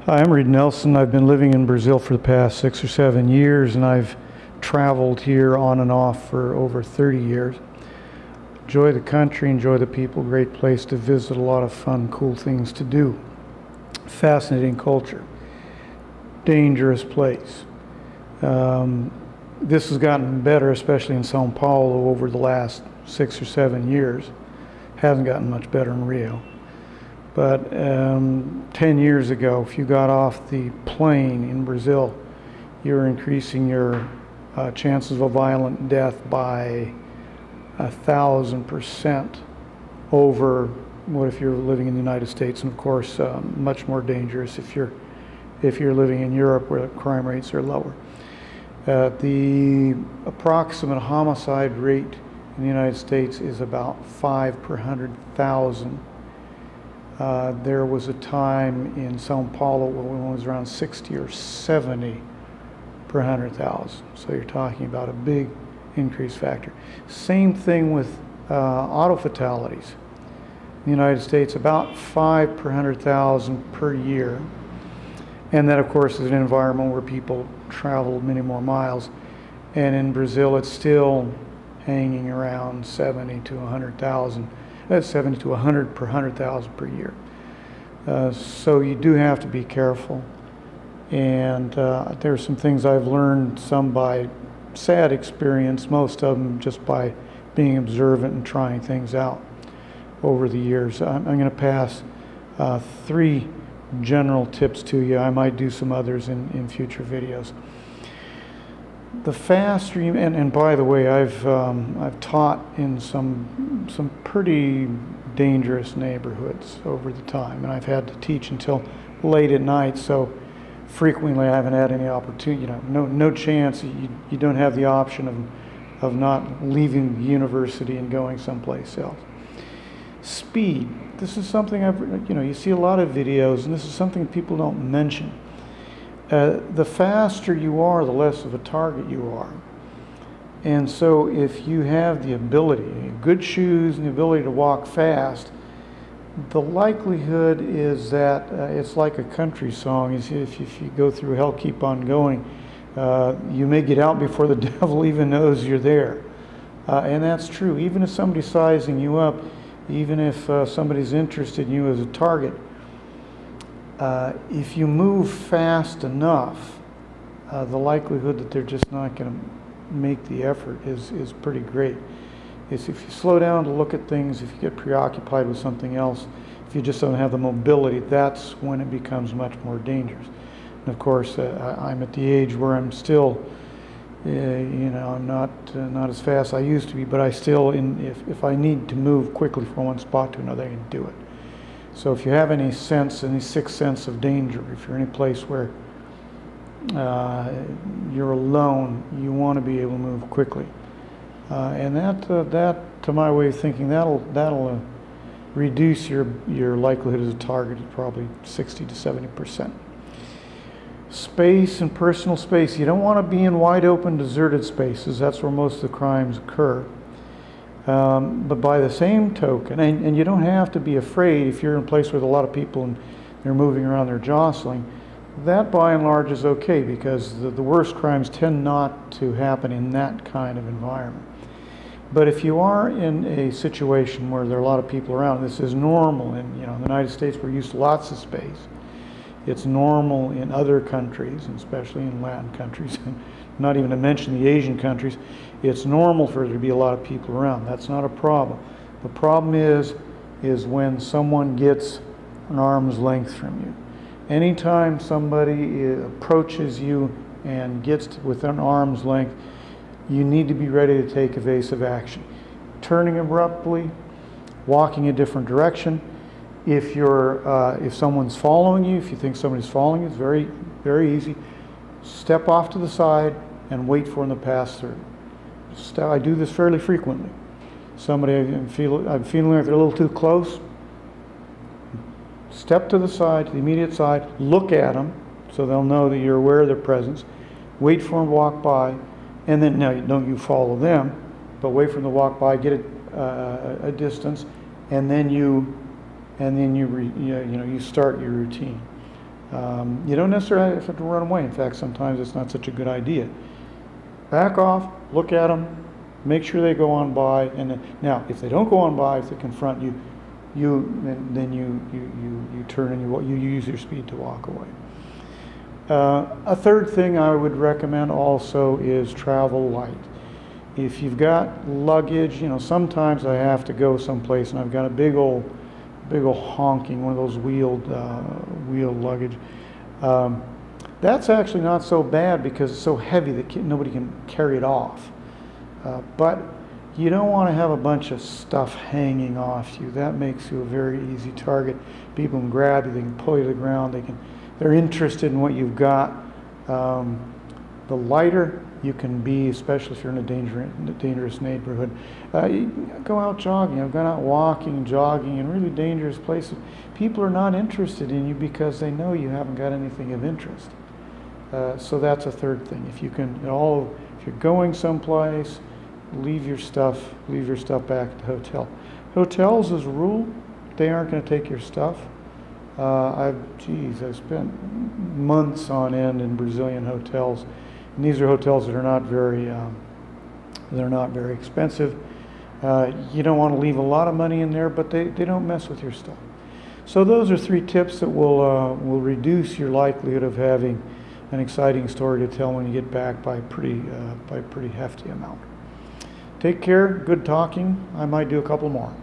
Hi, I'm Reed Nelson. I've been living in Brazil for the past 6 or 7 years, and I've traveled here on and off for over 30 years. Enjoy the country, enjoy the people, great place to visit, a lot of fun, cool things to do. Fascinating culture. Dangerous place. This has gotten better, especially in Sao Paulo over the last 6 or 7 years. Hasn't gotten much better in Rio. But 10 years ago, if you got off the plane in Brazil, you're increasing your chances of a violent death by 1,000% over what if you're living in the United States, and of course much more dangerous if you're living in Europe, where the crime rates are lower. The approximate homicide rate in the United States is about 5 per 100,000. There was a time in Sao Paulo when it was around 60 or 70 per 100,000. So you're talking about a big increase factor. Same thing with auto fatalities. In the United States, about 5 per 100,000 per year. And that, of course, is an environment where people travel many more miles. And in Brazil, it's still hanging around 70 to 100,000. That's 70 to 100 per 100,000 per year. So you do have to be careful. And there are some things I've learned, some by sad experience, most of them just by being observant and trying things out over the years. I'm going to pass 3 general tips to you. I might do some others in future videos. The faster you, and by the way, I've taught in some pretty dangerous neighborhoods over the time, and I've had to teach until late at night. So frequently, I haven't had any opportunity. No chance. You don't have the option of not leaving the university and going someplace else. Speed. This is something you see a lot of videos, and this is something people don't mention. The faster you are, the less of a target you are. And so if you have the ability, good shoes and the ability to walk fast, the likelihood is that it's like a country song. If you go through hell, keep on going, you may get out before the devil even knows you're there. And that's true. Even if somebody's sizing you up, even if somebody's interested in you as a target, if you move fast enough, the likelihood that they're just not going to make the effort is pretty great. It's if you slow down to look at things, if you get preoccupied with something else, if you just don't have the mobility, that's when it becomes much more dangerous. And of course, I'm at the age where I'm still, I'm not as fast as I used to be, but I still, if I need to move quickly from one spot to another, I can do it. So if you have any sixth sense of danger, if you're in a place where you're alone, you want to be able to move quickly. And that, to my way of thinking, that'll reduce your likelihood as a target to probably 60 to 70%. Space and personal space. You don't want to be in wide open, deserted spaces. That's where most of the crimes occur. But by the same token, and you don't have to be afraid if you're in a place with a lot of people and they're moving around, they're jostling. That by and large is okay, because the worst crimes tend not to happen in that kind of environment. But if you are in a situation where there are a lot of people around, this is normal. In the United States, we're used to lots of space. It's normal in other countries, and especially in Latin countries, not even to mention the Asian countries. It's normal for there to be a lot of people around. That's not a problem. The problem is when someone gets an arm's length from you. Anytime somebody approaches you and gets within arm's length, you need to be ready to take evasive action. Turning abruptly, walking a different direction. If someone's following you, if you think somebody's following you, it's very, very easy. Step off to the side and wait for them to pass through. I do this fairly frequently. I'm feeling like they're a little too close. Step to the side, to the immediate side, look at them so they'll know that you're aware of their presence. Wait for them to walk by, and then now don't you follow them, but wait for them to walk by, get a distance, and then you start your routine. You don't necessarily have to run away. In fact, sometimes it's not such a good idea. Back off, look at them, make sure they go on by, and now if they don't go on by, if they confront you, then you turn and you use your speed to walk away. A third thing I would recommend also is travel light. If you've got luggage, sometimes I have to go someplace and I've got a big old honking, one of those wheeled luggage. That's actually not so bad because it's so heavy that nobody can carry it off. But you don't want to have a bunch of stuff hanging off you. That makes you a very easy target. People can grab you, they can pull you to the ground, they're interested in what you've got. The lighter you can be, especially if you're in a dangerous neighborhood. Go out jogging. I've gone out walking, jogging in really dangerous places. People are not interested in you because they know you haven't got anything of interest. So that's a third thing. If you're going someplace, leave your stuff back at the hotel. Hotels, as a rule, they aren't going to take your stuff. I've spent months on end in Brazilian hotels, and these are hotels that are not very expensive. You don't want to leave a lot of money in there, but they don't mess with your stuff. So those are 3 tips that will reduce your likelihood of having an exciting story to tell when you get back by a pretty hefty amount. Take care. Good talking. I might do a couple more.